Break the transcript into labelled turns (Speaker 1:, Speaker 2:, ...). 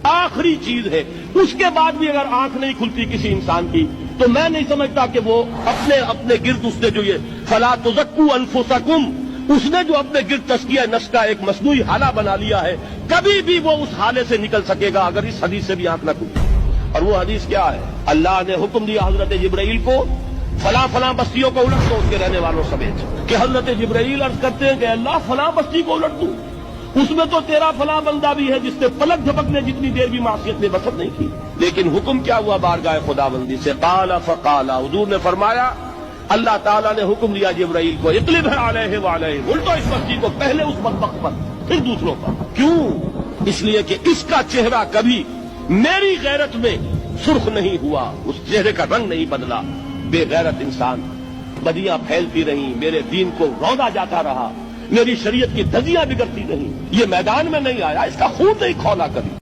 Speaker 1: آخری چیز ہے. اس کے بعد بھی اگر آنکھ نہیں کھلتی کسی انسان کی تو میں نہیں سمجھتا کہ وہ اپنے گرد اس نے جو یہ فلا تزکوا انفسکم، اس نے جو اپنے گرد تزکیہ نفس کا ایک مصنوعی حالہ بنا لیا ہے، کبھی بھی وہ اس حالے سے نکل سکے گا اگر اس حدیث سے بھی آنکھ نہ کھلتی. اور وہ حدیث کیا ہے؟ اللہ نے حکم دیا حضرت جبرائیل کو فلاں فلاں بستیوں کو الٹ دو اس کے رہنے والوں سمیت، کہ حضرت جبرائیل عرض کرتے ہیں کہ اللہ فلاں بستی کو الٹ دوں، اس میں تو تیرا فلاں بندہ بھی ہے جس نے پلک جھپکنے جتنی دیر بھی معصیت میں بسر نہیں کی. لیکن حکم کیا ہوا بارگاہ خداوندی سے؟ قال فقال، حضور نے فرمایا اللہ تعالیٰ نے حکم دیا جبرائیل کو اقلب علیہ وعلیہ، الٹو اس بستی کو، پہلے اس بدبخت پر پھر دوسروں پر. کیوں؟ اس لیے کہ اس کا چہرہ کبھی میری غیرت میں سرخ نہیں ہوا، اس چہرے کا رنگ نہیں بدلا. بے غیرت انسان، بدیاں پھیلتی رہیں، میرے دین کو روندا جاتا رہا، میری شریعت کی دھجیاں بگڑتی رہیں. یہ میدان میں نہیں آیا، اس کا خون نہیں کھولا کبھی.